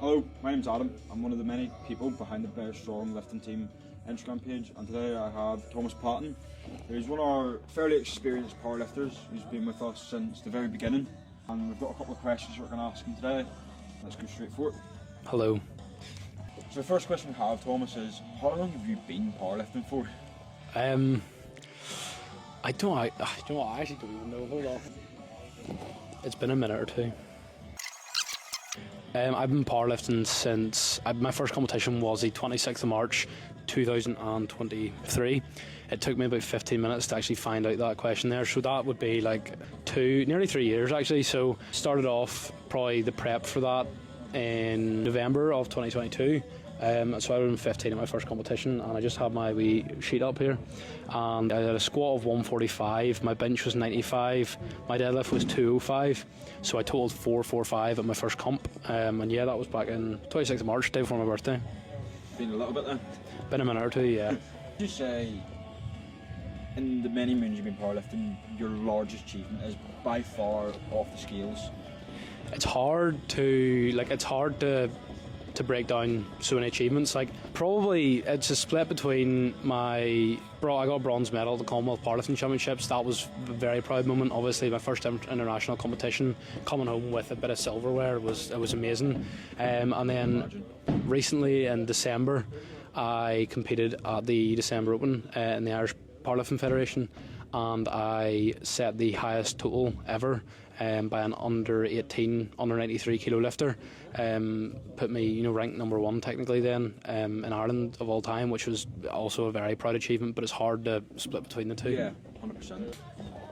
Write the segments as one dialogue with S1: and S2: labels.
S1: Hello, my name's Adam. I'm one of the many people behind the Bear Strong Lifting Team Instagram page, and today I have Thomas Patton, who's one of our fairly experienced powerlifters who's been with us since the very beginning. And we've got a couple of questions we're going to ask him today. Let's go straight for it.
S2: Hello.
S1: So the first question we have, Thomas, is how long have you been powerlifting for?
S2: I actually don't even know. Hold on. It's been a minute or two. I've been powerlifting since my first competition was the 26th of March 2023. It took me about 15 minutes to actually find out that question there, so that would be like nearly 3 years actually. So started off probably the prep for that in November of 2022. So I was in 15 at my first competition, and I just had my wee sheet up here, and I had a squat of 145, my bench was 95, my deadlift was 205, so I totaled 445 at my first comp, and yeah, that was back in 26th of March, day before my birthday.
S1: Been a little bit then?
S2: Been a minute or two, yeah.
S1: Would you say, in the many moons you've been powerlifting, your largest achievement is by far off the scales?
S2: It's hard to break down so many achievements. Like, probably it's a split between I got a bronze medal at the Commonwealth Powerlifting Championships. That was a very proud moment. Obviously my first international competition, coming home with a bit of silverware was amazing. And then recently in December I competed at the December Open in the Irish Powerlifting Federation, and I set the highest total ever by an under 93 kilo lifter. Put me, ranked number one technically then in Ireland of all time, which was also a very proud achievement. But it's hard to split between the two.
S1: Yeah, 100%.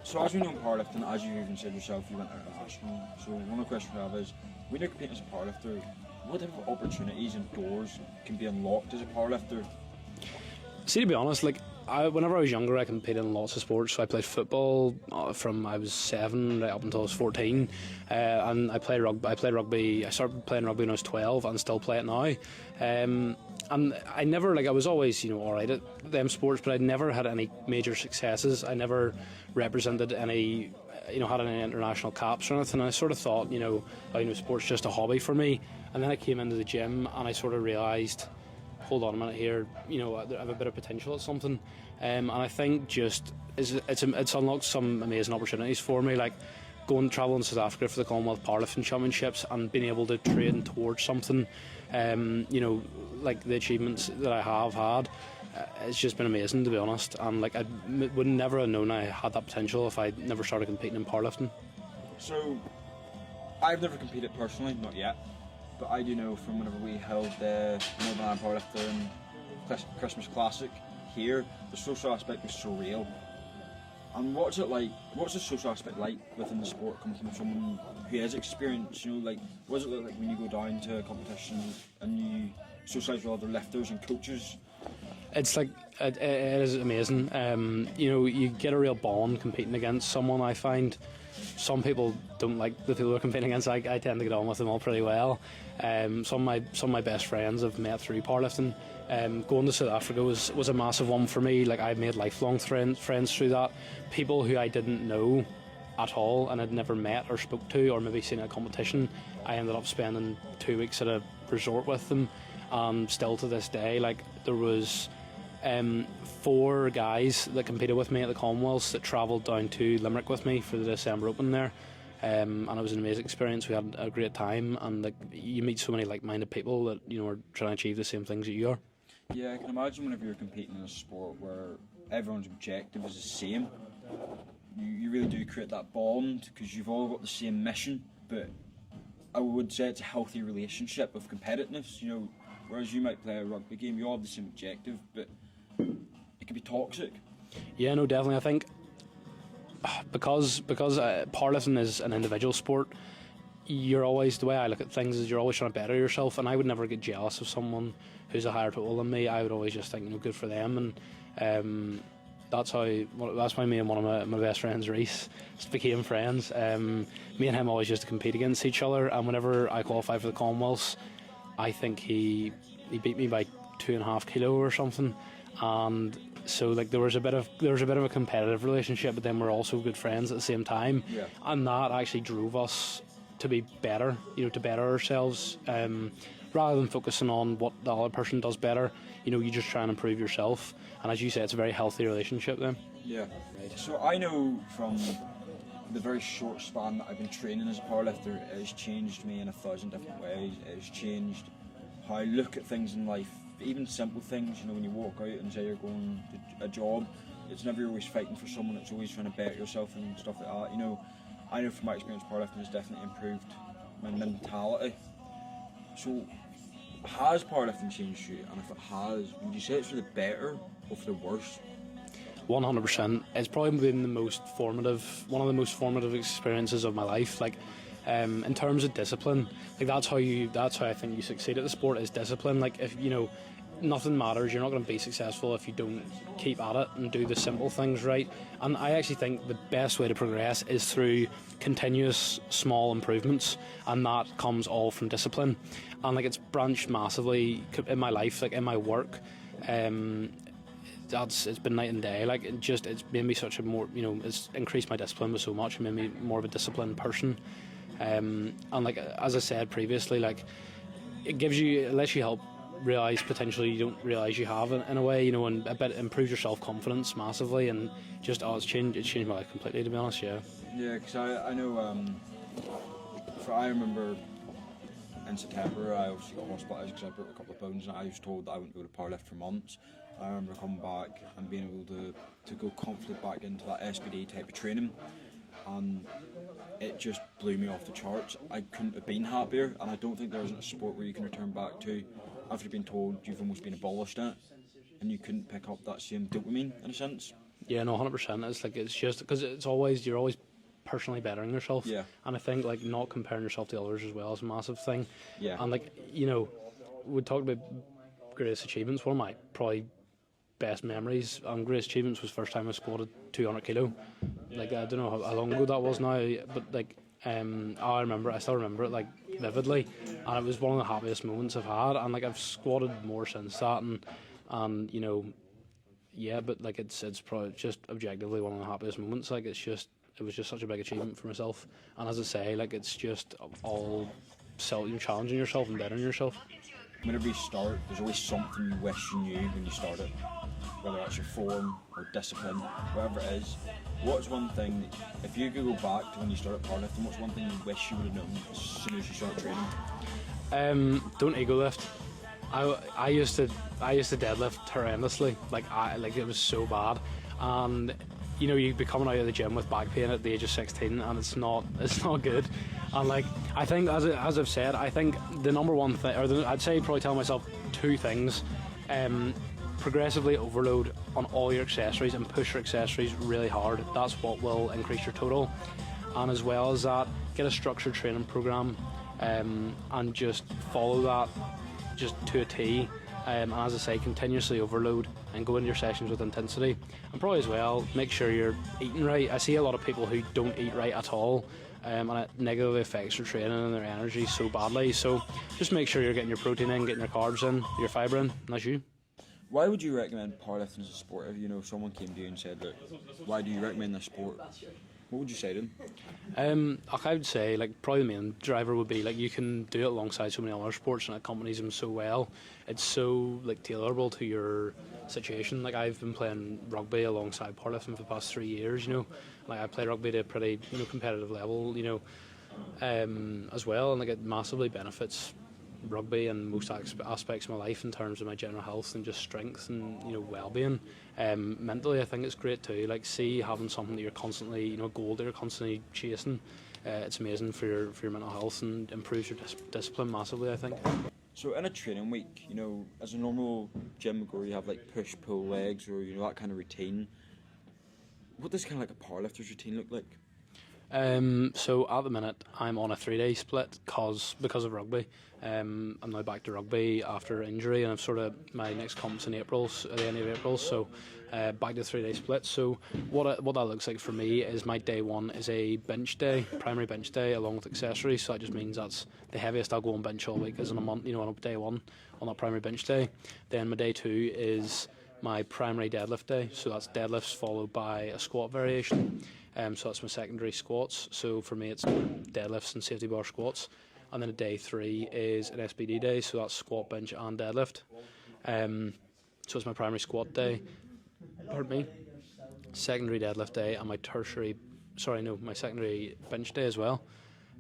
S1: So as we know in powerlifting, as you even said yourself, you went international. So one of the questions I have is, when you're competing as a powerlifter, what type of opportunities and doors can be unlocked as a powerlifter?
S2: See, to be honest, whenever I was younger, I competed in lots of sports. So I played football from I was 7 right up until I was 14, and I played rugby. I started playing rugby when I was 12, and still play it now. And I never, I was always, all right at them sports, but I never had any major successes. I never represented any, had any international caps or anything. And I sort of thought, sports just a hobby for me. And then I came into the gym, and I sort of realised, hold on a minute here, I have a bit of potential at something, and I think just it's unlocked some amazing opportunities for me, like travelling to South Africa for the Commonwealth Powerlifting Championships and being able to train towards something, like the achievements that I have had. It's just been amazing, to be honest, and I would never have known I had that potential if I never started competing in powerlifting.
S1: So I've never competed personally, not yet. But I do know from whenever we held the Northern Ireland Powerlifting Christmas Classic here, the social aspect was surreal. And what's it like? What's the social aspect like within the sport, coming from someone who has experience? What does it look like when you go down to a competition and you socialise with other lifters and coaches?
S2: It's it is amazing. You get a real bond competing against someone. I find some people don't like the people we're competing against. I tend to get on with them all pretty well. Some of my best friends I've met through powerlifting. Going to South Africa was a massive one for me. I made lifelong friends through that. People who I didn't know at all and had never met or spoke to or maybe seen at a competition. I ended up spending 2 weeks at a resort with them. Still to this day, there was 4 guys that competed with me at the Commonwealths that travelled down to Limerick with me for the December Open there, and it was an amazing experience. We had a great time, and you meet so many like-minded people that are trying to achieve the same things that you are. Yeah,
S1: I can imagine whenever you're competing in a sport where everyone's objective is the same, you really do create that bond because you've all got the same mission. But I would say it's a healthy relationship of competitiveness. Whereas you might play a rugby game, you all have the same objective, but it can be toxic.
S2: Yeah, no, definitely. I think because powerlifting is an individual sport, you're always, the way I look at things is you're always trying to better yourself, and I would never get jealous of someone who's a higher total tan me. I would always just think, good for them, and that's why me and one of my best friends, Reese, became friends. Me and him always used to compete against each other, and whenever I qualified for the Commonwealths, I think he beat me by 2.5 kilo or something, and so there was a bit of a competitive relationship, but then we're also good friends at the same time.
S1: Yeah.
S2: And that actually drove us to be better, to better ourselves, rather than focusing on what the other person does better. You just try and improve yourself, and as you say, it's a very healthy relationship then.
S1: Yeah. So I know from the very short span that I've been training as a powerlifter, it has changed me in 1,000 different ways. It has changed how I look at things in life, even simple things. When you walk out and say you're going to a job, it's never always fighting for someone, it's always trying to better yourself and stuff like that. I know from my experience, powerlifting has definitely improved my mentality. So, has powerlifting changed you? And if it has, would you say it's for the better or for the worse?
S2: 100%. It's probably been one of the most formative experiences of my life. In terms of discipline, that's how I think you succeed at the sport, is discipline. If nothing matters, you're not going to be successful if you don't keep at it and do the simple things right. And I actually think the best way to progress is through continuous small improvements, and that comes all from discipline. And it's branched massively in my life, in my work. It's been night and day. It's made me such a more, it's increased my discipline so much, and made me more of a disciplined person. And as I said previously, it lets you help realise potentially you don't realise you have in a way, and a bit improves your self-confidence massively, and it's changed my life completely, to be honest. Yeah,
S1: because I know I remember in September I obviously got hospitalised because I broke a couple of bones, and I was told that I wouldn't be able to powerlift for months. I remember coming back and being able to go confident back into that SPD type of training, and it just blew me off the charts. I couldn't have been happier, and I don't think there isn't a sport where you can return back to after being told you've almost been abolished in it, and you couldn't pick up that same dopamine in a sense.
S2: Yeah, no, 100%. It's just because you're always personally bettering yourself.
S1: Yeah.
S2: And I think not comparing yourself to others as well is a massive thing.
S1: Yeah.
S2: And we talked about greatest achievements. One of my probably best memories and greatest achievements was first time I squatted 200 kilo. I don't know how long ago that was now, but I still remember it vividly, and it was one of the happiest moments I've had. And I've squatted more since that, and it's probably just objectively one of the happiest moments. It was just such a big achievement for myself. And as I say, it's just all challenging yourself and bettering yourself.
S1: Whenever you start, there's always something you wish you knew when you started, whether that's your form or discipline, whatever it is. What's one thing, if you could go back to when you started powerlifting, what's one thing you wish you would have known as soon as you started training?
S2: Don't ego lift. I used to deadlift horrendously. It was so bad, and you'd be coming out of the gym with back pain at the age of 16, and it's not good. And I think, as I've said, I think the number one thing, I'd say probably tell myself two things: progressively overload on all your accessories and push your accessories really hard. That's what will increase your total. And as well as that, get a structured training program, and just follow that just to a T. And as I say, continuously overload and go into your sessions with intensity. And probably as well, make sure you're eating right. I see a lot of people who don't eat right at all, and it negatively affects their training and their energy so badly. So just make sure you're getting your protein in, getting your carbs in, your fibre in, and that's you.
S1: Why would you recommend powerlifting as a sport? If someone came to you and said, look, why do you recommend this sport? What would you say to them?
S2: I would say probably the main driver would be you can do it alongside so many other sports, and it accompanies them so well. It's so tailorable to your situation. I've been playing rugby alongside powerlifting for the past 3 years. I play rugby at a pretty competitive level. As well, and it massively benefits rugby and most aspects of my life in terms of my general health and just strength and well-being. Mentally, I think it's great too. Having something that you're constantly, a goal that you're constantly chasing. It's amazing for your mental health and improves your discipline massively, I think.
S1: So in a training week, as a normal gym goer, you have push, pull, legs, or that kind of routine. What does kind of a powerlifter's routine look like?
S2: So at the minute I'm on a 3-day split because of rugby. I'm now back to rugby after injury, and I've my next comp's in April, at the end of April, so back to 3-day split. So what that looks like for me is my day one is a bench day, primary bench day, along with accessories. So that just means that's the heaviest I'll go on bench all week is on a month, on day one on that primary bench day. Then my day two is my primary deadlift day, so that's deadlifts followed by a squat variation. So that's my secondary squats. So for me it's deadlifts and safety bar squats. And then a day 3 is an SBD day, so that's squat, bench and deadlift. So it's my primary squat day, pardon me, secondary deadlift day, and my my secondary bench day as well.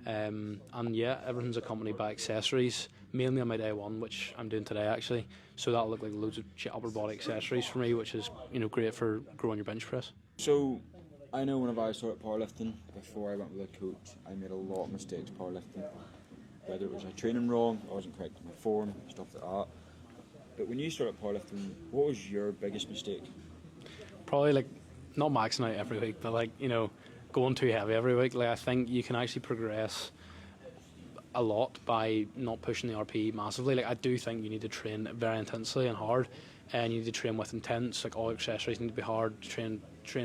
S2: And yeah, everything's accompanied by accessories, mainly on my day 1, which I'm doing today actually. So that'll look like loads of upper body accessories for me, which is great for growing your bench press.
S1: So, I know whenever I started powerlifting, before I went with a coach, I made a lot of mistakes powerlifting. Whether it was I training wrong, I wasn't correct in my form, stuff like that. But when you started powerlifting, what was your biggest mistake?
S2: Probably not maxing out every week, but going too heavy every week. I think you can actually progress a lot by not pushing the RP massively. I do think you need to train very intensely and hard, and you need to train with intent. All accessories need to be hard. Train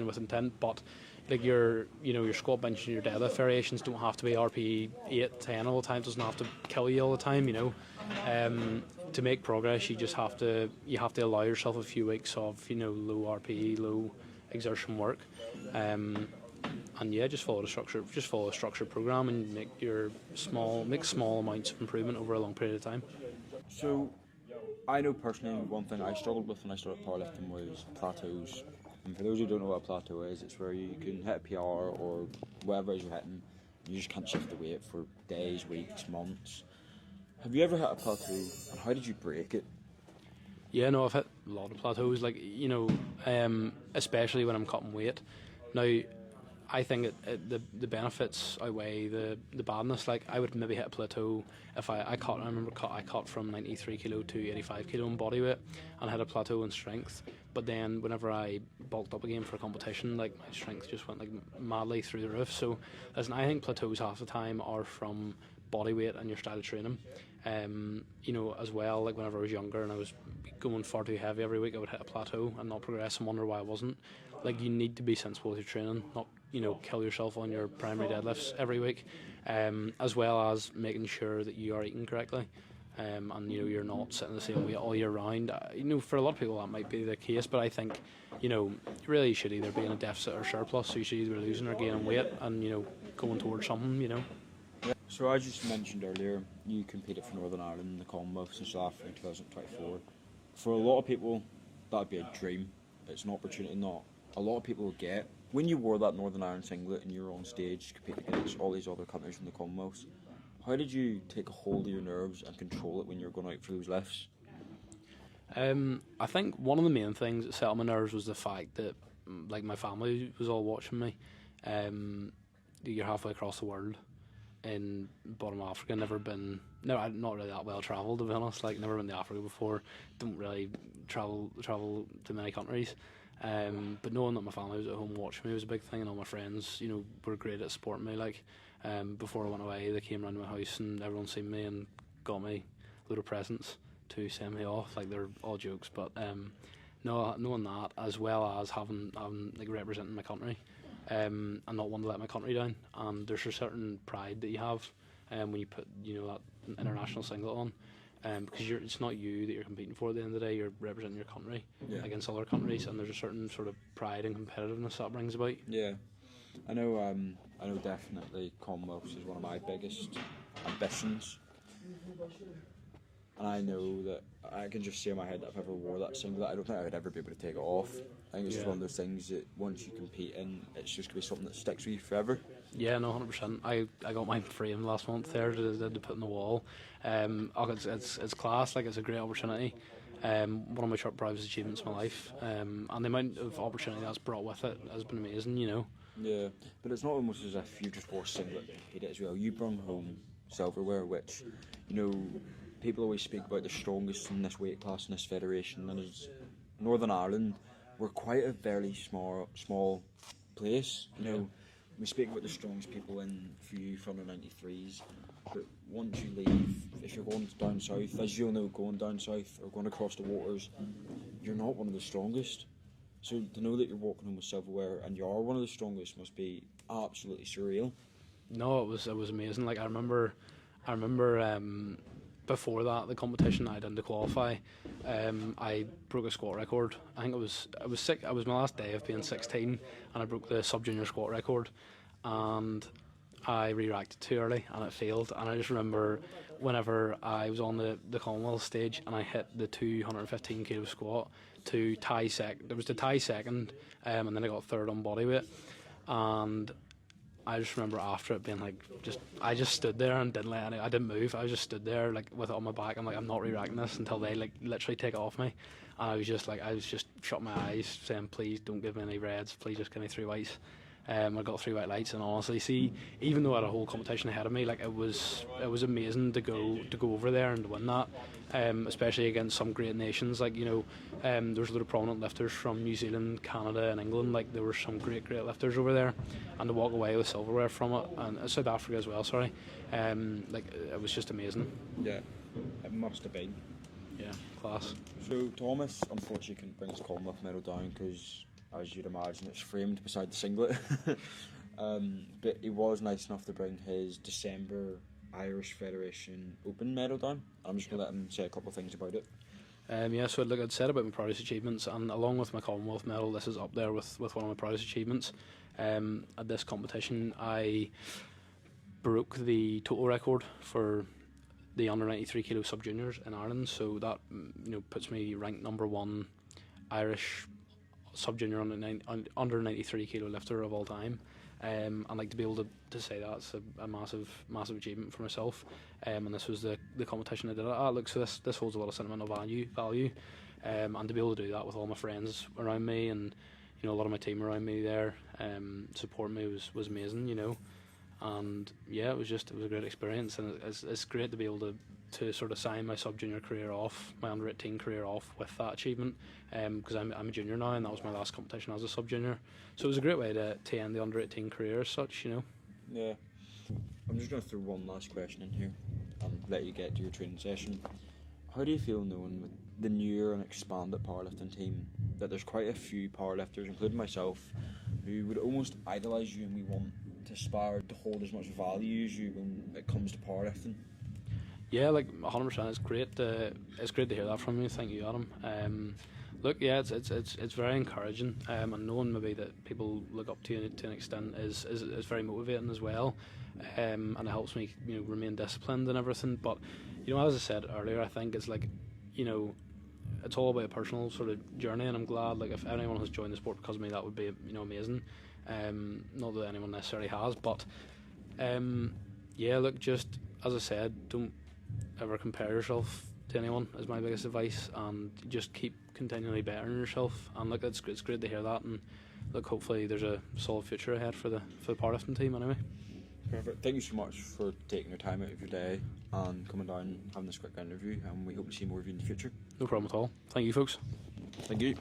S2: with intent, but your squat, bench and your deadlift variations don't have to be RP 8, 10 all the time. It doesn't have to kill you all the time. To make progress, you have to allow yourself a few weeks of low RP, low exertion work. And yeah, just follow a structured program and make small amounts of improvement over a long period of time.
S1: So, I know personally one thing I struggled with when I started powerlifting was plateaus. And for those who don't know what a plateau is, it's where you can hit a PR or whatever it is you're hitting, and you just can't shift the weight for days, weeks, months. Have you ever hit a plateau, and how did you break it?
S2: Yeah, no, I've hit a lot of plateaus, especially when I'm cutting weight. Now, I think the benefits outweigh the badness. I would maybe hit a plateau if I cut from 93 kilo to 85 kilo in body weight and had a plateau in strength. But then whenever I bulked up again for a competition, my strength just went madly through the roof. So listen, I think plateaus half the time are from body weight and your style of training. As well, whenever I was younger and I was going far too heavy every week, I would hit a plateau and not progress and wonder why I wasn't. You need to be sensible with your training, not kill yourself on your primary deadlifts every week, as well as making sure that you are eating correctly, and you're not sitting the same weight all year round. For a lot of people that might be the case, but I think really you should either be in a deficit or surplus, so you should either losing or gaining weight and going towards something.
S1: So as you just mentioned earlier, you competed for Northern Ireland in the Commonwealth in South Africa in 2024. For a lot of people, that'd be a dream. It's an opportunity not a lot of people will get. When you wore that Northern Ireland singlet and you were on stage competing against all these other countries in the Commonwealth, how did you take a hold of your nerves and control it when you were going out for those lifts?
S2: I think one of the main things that set my nerves was the fact that my family was all watching me. You're halfway across the world in bottom of Africa. I'm not really that well travelled, to be honest. Never been to Africa before. Don't really travel to many countries. But knowing that my family was at home watching me was a big thing, and all my friends, were great at supporting me. Before I went away, they came around to my house and everyone seen me and got me a load of presents to send me off. They're all jokes, but knowing that, as well as having representing my country, and not wanting to let my country down. And there's a certain pride that you have when you put that international singlet on. Because it's not you that you're competing for at the end of the day, you're representing your country against other countries, and there's a certain sort of pride and competitiveness that brings about.
S1: Yeah, I know definitely Commonwealth is one of my biggest ambitions, and I know that I can just see in my head that if I ever wore that singlet, I don't think I would ever be able to take it off. I think it's just one of those things that once you compete in, it's just going to be something that sticks with you forever. Yeah,
S2: no, 100%. I got mine framed last month there to put on the wall. It's class, it's a great opportunity. One of my proudest achievements in my life. And the amount of opportunity that's brought with it has been amazing,
S1: Yeah, but it's not almost as if you just wore a singlet and competed as well. You brought home silverware, which, people always speak about the strongest in this weight class in this federation, and as Northern Ireland, we're quite a very small place. We speak about the strongest people in for you from the 93s, but once you leave, if you're going down south, as you'll know, going down south or going across the waters, you're not one of the strongest. So to know that you're walking home with silverware and you are one of the strongest must be absolutely surreal.
S2: No, it was amazing. I remember before that, the competition I did to qualify, I broke a squat record. I think I was sick. It was my last day of being 16, and I broke the sub junior squat record, and I re-racked it too early, and it failed. And I just remember whenever I was on the Commonwealth stage and I hit the 215 kilo squat to tie second. There was to tie second, and then I got third on body weight, and I just remember after it being like, I just stood there and I didn't move. I just stood there like with it on my back. I'm like, I'm not re-racking this until they like literally take it off me. And I was just shutting my eyes, saying, please don't give me any reds. Please just give me 3 whites. I got 3 white lights, and honestly, see, even though I had a whole competition ahead of me, like it was amazing to go over there and to win that, especially against some great nations. Like, you know, there was a lot of prominent lifters from New Zealand, Canada, and England. Like there were some great lifters over there, and to walk away with silverware from it, and South Africa as well. Sorry, like it was just amazing.
S1: Yeah, it must have been.
S2: Yeah, class.
S1: So Thomas unfortunately couldn't bring his Commonwealth medal down because, as you'd imagine, it's framed beside the singlet. But he was nice enough to bring his December Irish Federation Open medal down. I'm just going to let him say a couple of things about it.
S2: Yeah, so look, I'd said about my proudest achievements, and along with my Commonwealth medal, this is up there with one of my proudest achievements. At this competition, I broke the total record for the under 93 kilo sub juniors in Ireland, so that, you know, puts me ranked number 1 Irish sub junior under 93 kilo lifter of all time. And like to be able to say that's a massive achievement for myself. And this was the competition I did it at. Look, so this holds a lot of sentimental value. And to be able to do that with all my friends around me, and you know, a lot of my team around me there, supporting me was amazing, you know. And yeah, it was a great experience, and it's great to be able to sort of sign my sub junior career off, my under 18 career off with that achievement, because I'm a junior now, and that was my last competition as a sub junior. So it was a great way to end the under 18 career as such, you know.
S1: Yeah, I'm just going to throw one last question in here and let you get to your training session. How do you feel knowing with the newer and expanded powerlifting team that there's quite a few powerlifters, including myself, who would almost idolise you, and we want to aspire to hold as much value as you when it comes to powerlifting?
S2: Yeah, like 100%. It's great to hear that from you. Thank you, Adam. Look, yeah, it's very encouraging, and knowing maybe that people look up to you to an extent is very motivating as well, and it helps me, you know, remain disciplined and everything. But you know, as I said earlier, I think it's like, you know, it's all about a personal sort of journey, and I'm glad, like, if anyone has joined the sport because of me, that would be, you know, amazing. Not that anyone necessarily has, but yeah, look, just as I said, don't ever compare yourself to anyone is my biggest advice, and just keep continually bettering yourself. And look, it's great to hear that, and look, hopefully there's a solid future ahead for the powerlifting team anyway.
S1: Perfect. Thank you so much for taking your time out of your day and coming down and having this quick interview, and we hope to see more of you in the future.
S2: No problem at all. Thank you, folks.
S1: Thank you.